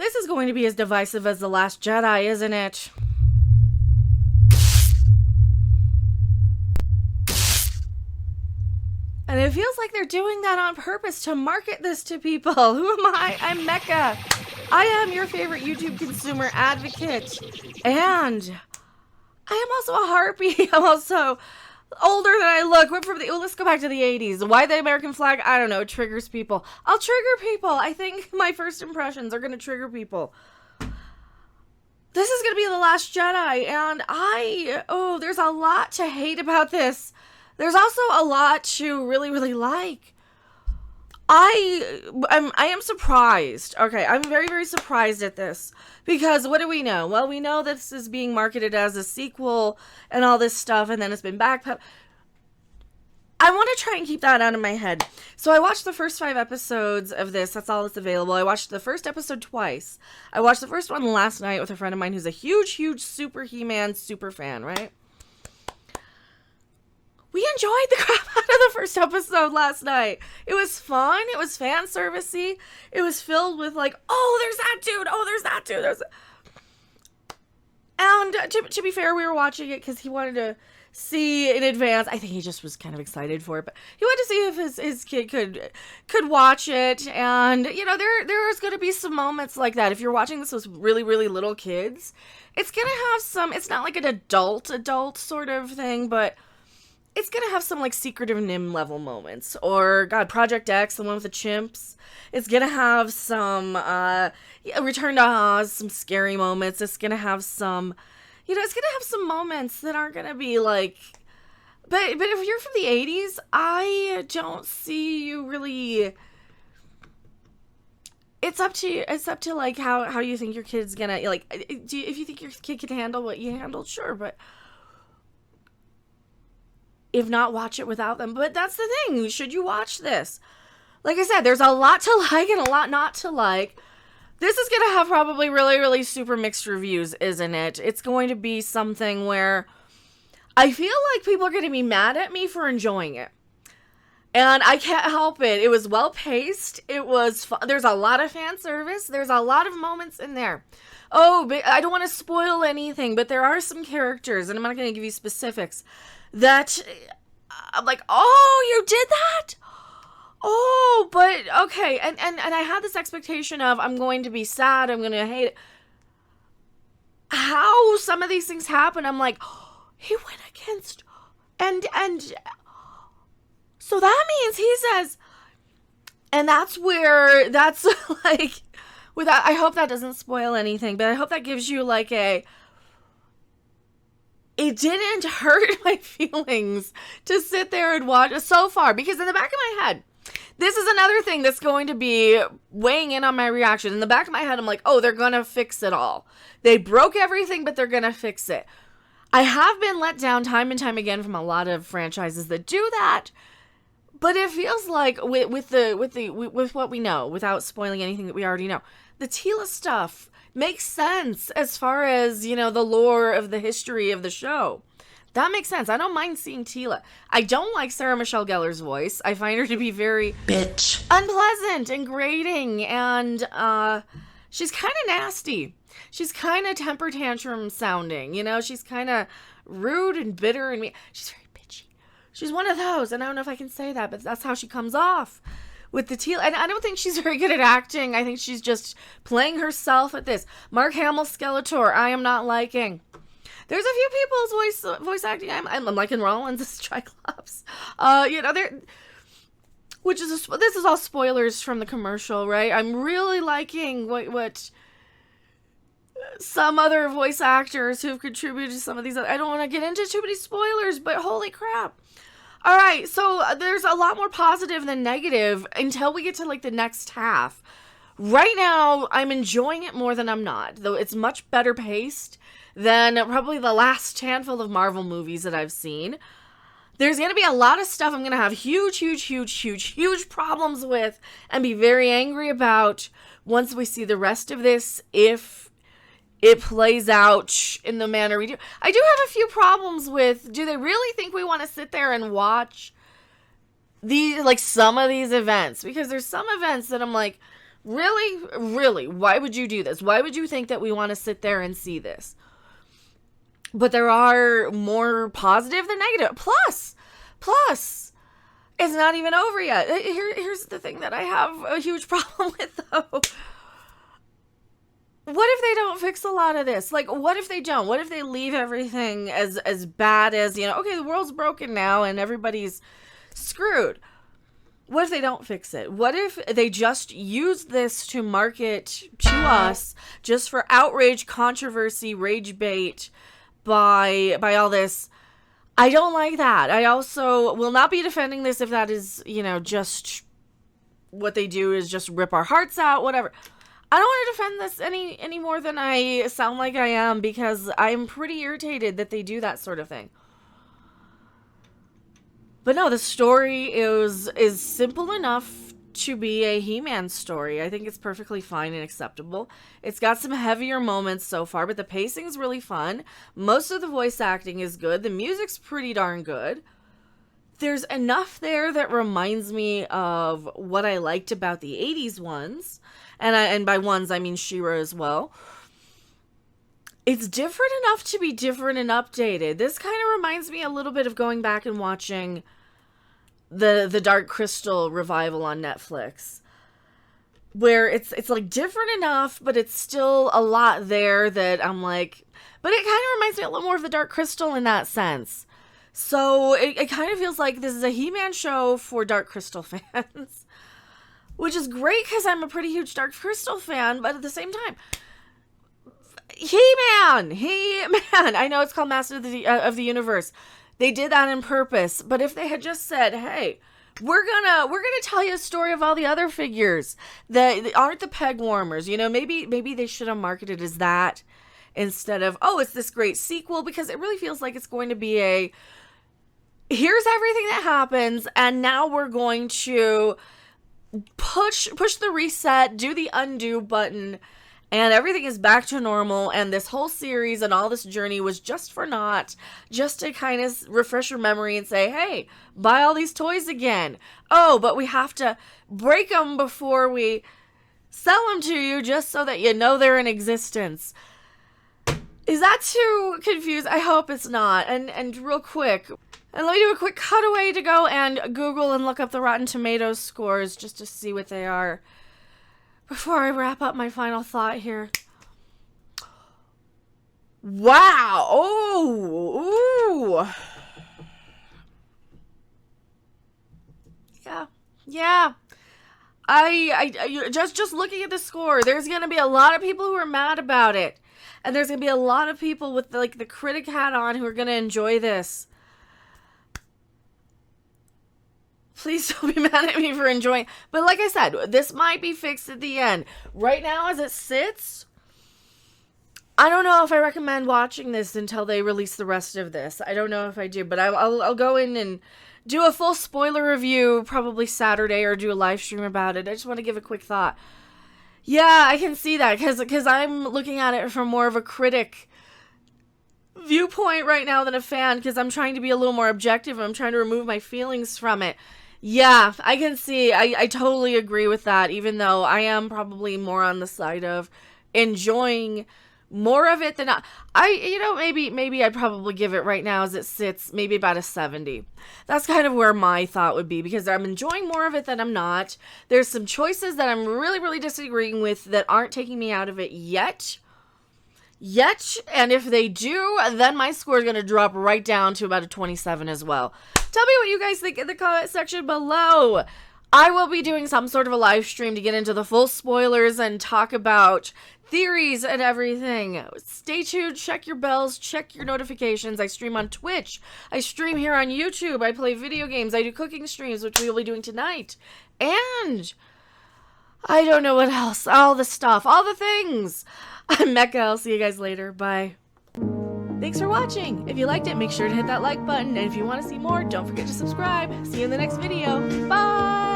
This is going to be as divisive as The Last Jedi, isn't it? And it feels like they're doing that on purpose to market this to people. Who am I? I'm Mecha. I am your favorite YouTube consumer advocate. And I am also a harpy. I'm also older than I look. We're from let's go back to the 80s. Why the American flag? I don't know. It triggers people. I'll trigger people. I think my first impressions are going to trigger people. This is going to be The Last Jedi. And there's a lot to hate about this. There's also a lot to really, really like. I am surprised. Okay, I'm very, very surprised at this. Because what do we know? Well, we know this is being marketed as a sequel and all this stuff, and then it's been backpedaled. I want to try and keep that out of my head. So I watched the first 5 episodes of this. That's all that's available. I watched the first episode twice. I watched the first one last night with a friend of mine who's a huge, huge super He-Man super fan, right? We enjoyed the crap out of the first episode last night. It was fun. It was fan servicey. It was filled with like, oh, there's that dude. Oh, there's that dude. And to be fair, we were watching it because he wanted to see in advance. I think he just was kind of excited for it, but he wanted to see if his kid could watch it. And you know, there is going to be some moments like that. If you're watching this with really, really little kids, it's going to have some. It's not like an adult sort of thing, but it's going to have some, like, secretive Nim level moments. Or, God, Project X, the one with the chimps. It's going to have some, Return to Oz, some scary moments. It's going to have some, it's going to have some moments that aren't going to be, like... But if you're from the 80s, I don't see you really... It's up to, like, how you think your kid's going to, like... if you think your kid can handle what you handled, sure, but... If not, watch it without them. But that's the thing. Should you watch this? Like I said, there's a lot to like and a lot not to like. This is going to have probably really, really super mixed reviews, isn't it? It's going to be something where I feel like people are going to be mad at me for enjoying it. And I can't help it. It was well paced. It was fun. There's a lot of fan service. There's a lot of moments in there. Oh, but I don't want to spoil anything, but there are some characters, and I'm not going to give you specifics, that I'm like, oh, you did that? Oh, but okay. And I had this expectation of I'm going to be sad, I'm going to hate it. How some of these things happen, I'm like, oh, he went against, and so that means he says, and that's like, without, I hope that doesn't spoil anything, but I hope that gives you like it didn't hurt my feelings to sit there and watch so far, because in the back of my head, this is another thing that's going to be weighing in on my reaction. In the back of my head, I'm like, oh, they're going to fix it all. They broke everything, but they're going to fix it. I have been let down time and time again from a lot of franchises that do that, but it feels like with what we know, without spoiling anything that we already know, the Tila stuff makes sense as far as, the lore of the history of the show. That makes sense. I don't mind seeing Tila. I don't like Sarah Michelle Gellar's voice. I find her to be very bitch, unpleasant and grating, and she's kind of nasty. She's kind of temper tantrum sounding, she's kind of rude and bitter and she's very bitchy. She's one of those, and I don't know if I can say that, but that's how she comes off with the Tila. And I don't think she's very good at acting. I think she's just playing herself at this. Mark Hamill's Skeletor, I am not liking. There's a few people's voice acting I'm liking. Rollins' Triclops. This is all spoilers from the commercial, right? I'm really liking what some other voice actors who've contributed to some of these. I don't want to get into too many spoilers, but holy crap. All right, so there's a lot more positive than negative until we get to, like, the next half. Right now, I'm enjoying it more than I'm not, though it's much better paced than probably the last handful of Marvel movies that I've seen. There's going to be a lot of stuff I'm going to have huge problems with and be very angry about once we see the rest of this, if it plays out in the manner we do. I do have a few problems with, do they really think we want to sit there and watch some of these events? Because there's some events that I'm like, Really? Really? Why would you do this? Why would you think that we want to sit there and see this? But there are more positive than negative. Plus, it's not even over yet. Here's the thing that I have a huge problem with, though. What if they don't fix a lot of this? Like, what if they don't? What if they leave everything as bad as, okay, the world's broken now and everybody's screwed? What if they don't fix it? What if they just use this to market to us just for outrage, controversy, rage bait by all this? I don't like that. I also will not be defending this if that is, just what they do is just rip our hearts out, whatever. I don't want to defend this any more than I sound like I am, because I'm pretty irritated that they do that sort of thing. But no, the story is simple enough to be a He-Man story. I think it's perfectly fine and acceptable. It's got some heavier moments so far, but the pacing is really fun. Most of the voice acting is good. The music's pretty darn good. There's enough there that reminds me of what I liked about the 80s ones. And by ones, I mean She-Ra as well. It's different enough to be different and updated. This kind of reminds me a little bit of going back and watching the Dark Crystal revival on Netflix, where it's like different enough, but it's still a lot there that I'm like, but it kind of reminds me a little more of the Dark Crystal in that sense. So it kind of feels like this is a He-Man show for Dark Crystal fans, which is great because I'm a pretty huge Dark Crystal fan, but at the same time, He-Man! I know it's called Master of the Universe. They did that on purpose, but if they had just said, hey, we're gonna tell you a story of all the other figures that aren't the peg warmers, maybe they should have marketed as that instead of, oh, it's this great sequel, because it really feels like it's going to be here's everything that happens, and now we're going to push the reset, do the undo button, and everything is back to normal, and this whole series and all this journey was just for naught, just to kind of refresh your memory and say, hey, buy all these toys again. Oh, but we have to break them before we sell them to you, just so that you know they're in existence. Is that too confused? I hope it's not. And real quick, and let me do a quick cutaway to go and Google and look up the Rotten Tomatoes scores just to see what they are before I wrap up my final thought here. Wow. Oh. Ooh. Yeah. I just looking at the score, there's going to be a lot of people who are mad about it. And there's going to be a lot of people with the critic hat on who are going to enjoy this. Please don't be mad at me for enjoying. But like I said, this might be fixed at the end. Right now, as it sits, I don't know if I recommend watching this until they release the rest of this. I don't know if I do, but I'll go in and do a full spoiler review probably Saturday, or do a live stream about it. I just want to give a quick thought. Yeah, I can see that because I'm looking at it from more of a critic viewpoint right now than a fan, because I'm trying to be a little more objective and I'm trying to remove my feelings from it. Yeah, I can see. I totally agree with that, even though I am probably more on the side of enjoying more of it than maybe I'd probably give it right now as it sits, maybe about a 70. That's kind of where my thought would be, because I'm enjoying more of it than I'm not. There's some choices that I'm really, really disagreeing with that aren't taking me out of it yet, and if they do, then my score is going to drop right down to about a 27 as well. Tell me what you guys think in the comment section below. I will be doing some sort of a live stream to get into the full spoilers and talk about theories and everything. Stay tuned, check your bells, check your notifications. I stream on Twitch. I stream here on YouTube. I play video games. I do cooking streams, which we will be doing tonight. And I don't know what else. All the stuff. All the things. I'm Mecha. I'll see you guys later. Bye. Thanks for watching. If you liked it, make sure to hit that like button. And if you want to see more, don't forget to subscribe. See you in the next video. Bye!